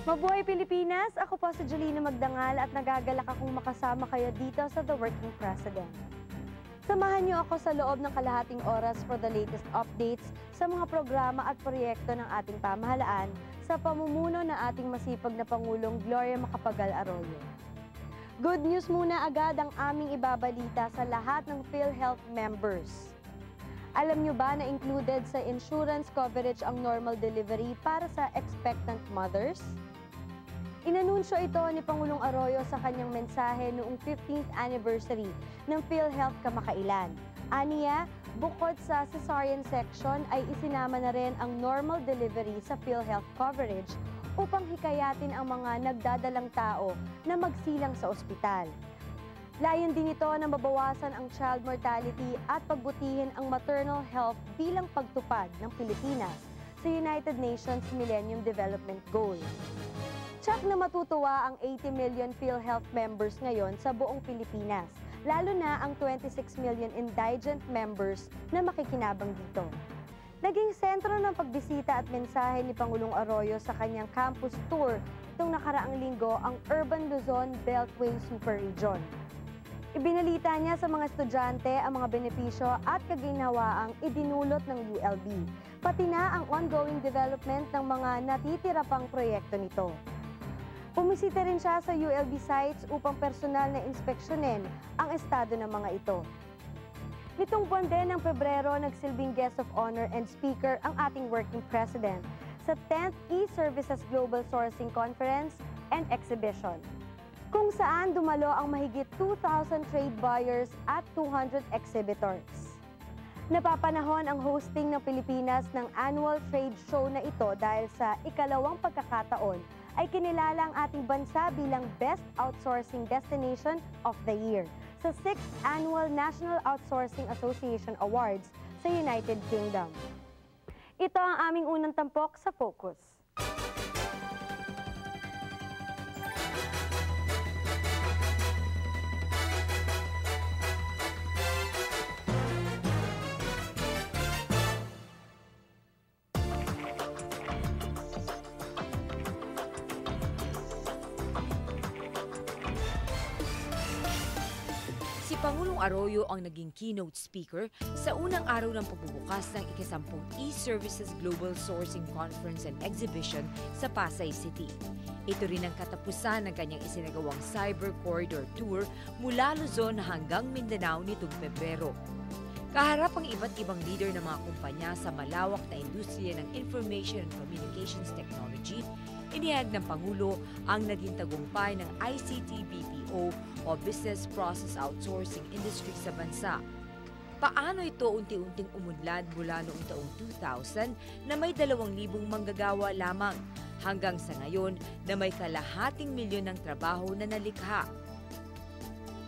Mabuhay Pilipinas! Ako po si Jolina Magdangal at nagagalak akong makasama kayo dito sa The Working President. Samahan niyo ako sa loob ng kalahating oras for the latest updates sa mga programa at proyekto ng ating pamahalaan sa pamumuno ng ating masipag na Pangulong Gloria Macapagal Arroyo. Good news muna agad ang aming ibabalita sa lahat ng PhilHealth members. Alam niyo ba na included sa insurance coverage ang normal delivery para sa expectant mothers? Inanunsyo ito ni Pangulong Arroyo sa kanyang mensahe noong 15th anniversary ng PhilHealth kamakailan. Aniya, bukod sa cesarean section ay isinama na rin ang normal delivery sa PhilHealth coverage upang hikayatin ang mga nagdadalang tao na magsilang sa ospital. Layon din ito na mabawasan ang child mortality at pagbutihin ang maternal health bilang pagtupad ng Pilipinas sa United Nations Millennium Development Goals. Tsak na matutuwa ang 80 million PhilHealth members ngayon sa buong Pilipinas, lalo na ang 26 million indigent members na makikinabang dito. Naging sentro ng pagbisita at mensahe ni Pangulong Arroyo sa kanyang campus tour itong nakaraang linggo ang Urban Luzon Beltway Super Region. Ibinalita niya sa mga estudyante ang mga benepisyo at kaginhawaang idinulot ng ULB, pati na ang ongoing development ng mga natitira pang proyekto nito. Pumisita rin siya sa ULB sites upang personal na inspeksyonin ang estado ng mga ito. Nitong buwan din ng Pebrero, nagsilbing guest of honor and speaker ang ating working president sa 10th E-Services Global Sourcing Conference and Exhibition, kung saan dumalo ang mahigit 2,000 trade buyers at 200 exhibitors. Napapanahon ang hosting ng Pilipinas ng annual trade show na ito dahil sa ikalawang pagkakataon ay kinilala ang ating bansa bilang Best Outsourcing Destination of the Year sa 6th Annual National Outsourcing Association Awards sa United Kingdom. Ito ang aming unang tampok sa Focus. Si Pangulong Arroyo ang naging keynote speaker sa unang araw ng pagbubukas ng ika-10 E-Services Global Sourcing Conference and Exhibition sa Pasay City. Ito rin ang katapusan ng kanyang isinagawang Cyber Corridor Tour mula Luzon hanggang Mindanao nitong Pebrero. Kaharap ang iba't ibang leader ng mga kumpanya sa malawak na industriya ng Information and Communications Technology, inihayag ng Pangulo ang naging tagumpay ng ICT BPO o Business Process Outsourcing Industry sa bansa. Paano ito unti-unting umunlad mula noong taong 2000 na may 2,000 manggagawa lamang hanggang sa ngayon na may kalahating milyon ng trabaho na nalikha.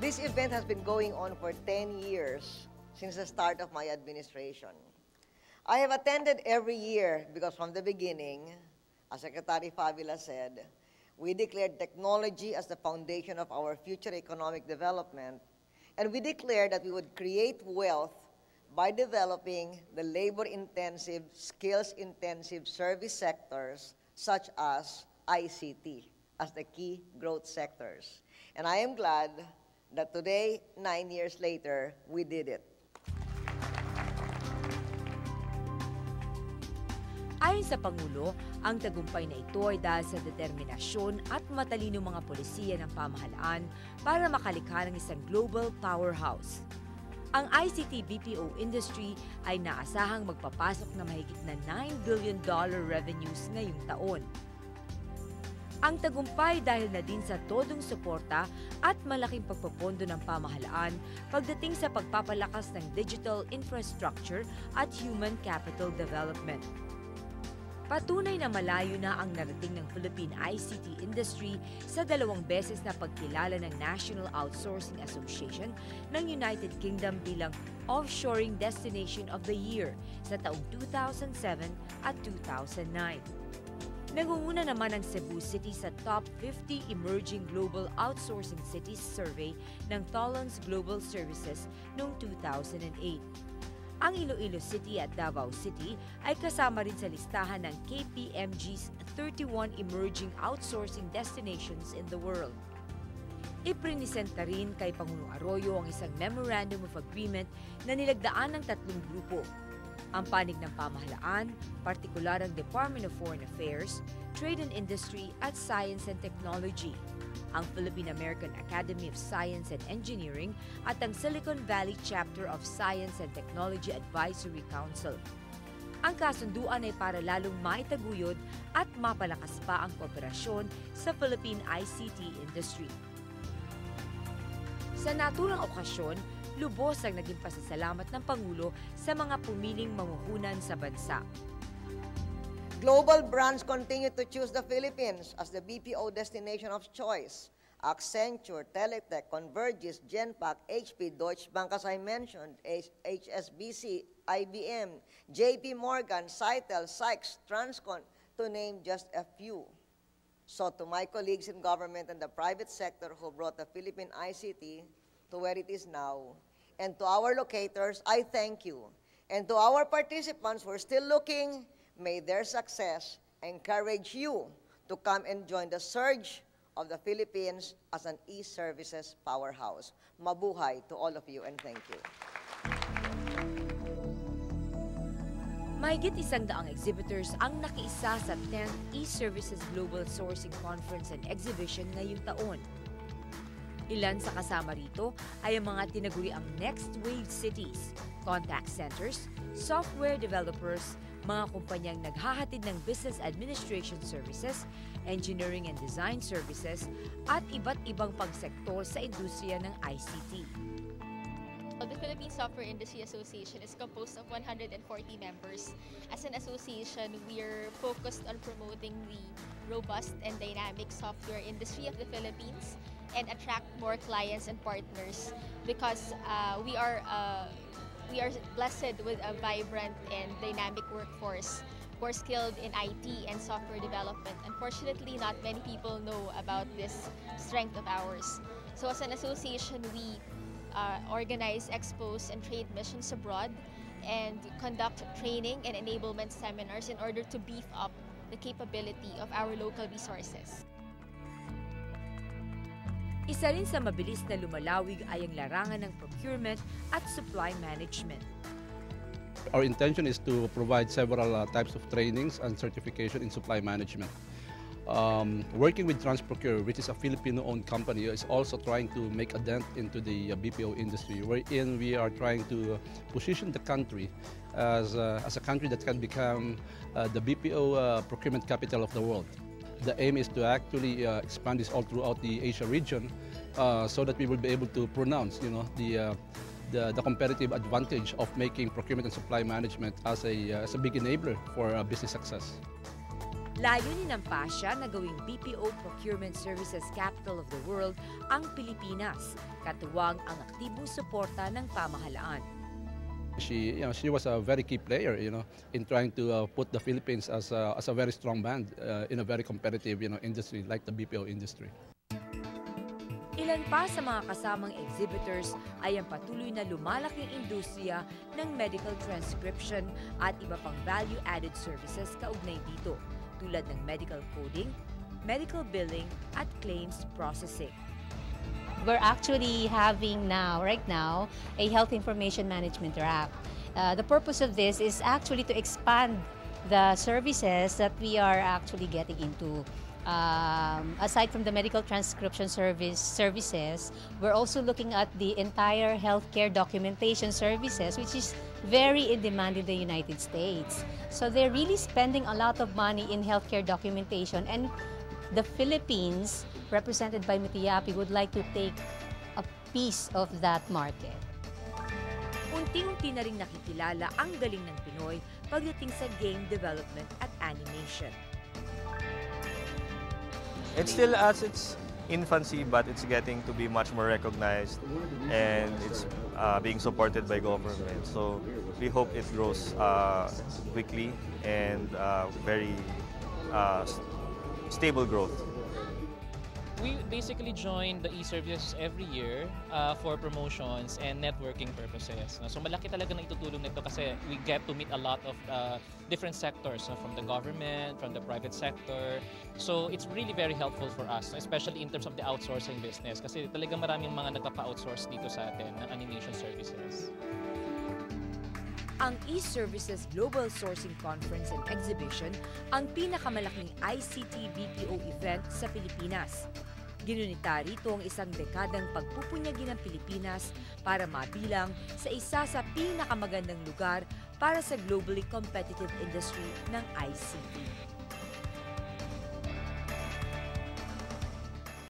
This event has been going on for 10 years since the start of my administration. I have attended every year because from the beginning, as Secretary Fabila said, we declared technology as the foundation of our future economic development, and we declared that we would create wealth by developing the labor-intensive, skills-intensive service sectors such as ICT as the key growth sectors. And I am glad that today, 9 years later, we did it. Ayon sa Pangulo, ang tagumpay na ito ay dahil sa determinasyon at matalino mga polisiya ng pamahalaan para makalikha ng isang global powerhouse. Ang ICT BPO industry ay naasahang magpapasok na mahigit na $9 billion revenues ngayong taon. Ang tagumpay dahil na din sa todong suporta at malaking pagpopondo ng pamahalaan pagdating sa pagpapalakas ng digital infrastructure at human capital development. Patunay na malayo na ang narating ng Philippine ICT industry sa 2 beses na pagkilala ng National Outsourcing Association ng United Kingdom bilang Offshoring Destination of the Year sa taong 2007 at 2009. Nangunguna naman ang Cebu City sa Top 50 Emerging Global Outsourcing Cities Survey ng Tholons Global Services noong 2008. Ang Iloilo City at Davao City ay kasama rin sa listahan ng KPMG's 31 emerging outsourcing destinations in the world. Iprinisenta rin kay Pangulong Arroyo ang isang Memorandum of Agreement na nilagdaan ng tatlong grupo. Ang panig ng pamahalaan, partikular ang Department of Foreign Affairs, Trade and Industry at Science and Technology, ang Philippine-American Academy of Science and Engineering at ang Silicon Valley Chapter of Science and Technology Advisory Council. Ang kasunduan ay para lalong maitaguyod at mapalakas pa ang kooperasyon sa Philippine ICT industry. Sa naturang okasyon, lubos ang naging pasasalamat ng Pangulo sa mga pumiling mamuhunan sa bansa. Global brands continue to choose the Philippines as the BPO destination of choice. Accenture, Teletech, Convergys, Genpact, HP, Deutsche Bank, as I mentioned, HSBC, IBM, JP Morgan, Cytel, Sykes, Transcon, to name just a few. So to my colleagues in government and the private sector who brought the Philippine ICT to where it is now, and to our locators, I thank you. And to our participants who are still looking, may their success encourage you to come and join the surge of the Philippines as an e-services powerhouse. Mabuhay to all of you, and thank you. Mahigit 100 exhibitors ang nakiisa sa 10th E-Services Global Sourcing Conference and Exhibition ngayong taon. Ilan sa kasama rito ay ang mga tinaguriang Next Wave Cities, contact centers, software developers, mga kumpanyang naghahatid ng business administration services, engineering and design services, at iba't ibang pagsektor sa industriya ng ICT. The Philippine Software Industry Association is composed of 140 members. As an association, we are focused on promoting the robust and dynamic software industry of the Philippines and attract more clients and partners because we are blessed with a vibrant and dynamic workforce who are skilled in IT and software development. Unfortunately, not many people know about this strength of ours. So as an association, we organize expos and trade missions abroad and conduct training and enablement seminars in order to beef up the capability of our local resources. Isa rin sa mabilis na lumalawig ay ang larangan ng procurement at supply management. Our intention is to provide several types of trainings and certification in supply management. Working with Transprocure, which is a Filipino-owned company, is also trying to make a dent into the BPO industry, wherein we are trying to position the country as a country that can become the BPO procurement capital of the world. The aim is to actually expand this all throughout the Asia region, so that we will be able to pronounce, the competitive advantage of making procurement and supply management as a big enabler for business success. Layunin ng PASA na gawing BPO Procurement Services Capital of the World ang Pilipinas, katuwang ang aktibong suporta ng pamahalaan. She was a very key player, in trying to put the Philippines as a very strong band in a very competitive, industry like the BPO industry. Ilan pa sa mga kasamang exhibitors ay ang patuloy na lumalaking industriya ng medical transcription at iba pang value-added services kaugnay dito, tulad ng medical coding, medical billing, at claims processing. We're actually having right now, a health information management wrap. The purpose of this is actually to expand the services that we are actually getting into. Aside from the medical transcription services, we're also looking at the entire healthcare documentation services, which is very in demand in the United States. So they're really spending a lot of money in healthcare documentation, and the Philippines, represented by Mitiyapi, would like to take a piece of that market. Unti-unti na rin nakikilala ang galing ng Pinoy pagdating sa game development at animation. It's still at its infancy, but it's getting to be much more recognized, and it's being supported by government. So we hope it grows quickly and very stable growth. We basically join the e-services every year for promotions and networking purposes. No? So malaki talaga na itutulong nito kasi we get to meet a lot of different sectors, no? From the government, from the private sector. So it's really very helpful for us, especially in terms of the outsourcing business kasi talaga maraming mga nagpapa-outsource dito sa atin ng animation services. Ang eServices Global Sourcing Conference and Exhibition ang pinakamalaking ICT BPO event sa Pilipinas. Ginunita rito ang isang dekadang pagpupunyagi ng Pilipinas para mabilang sa isa sa pinakamagandang lugar para sa globally competitive industry ng ICT.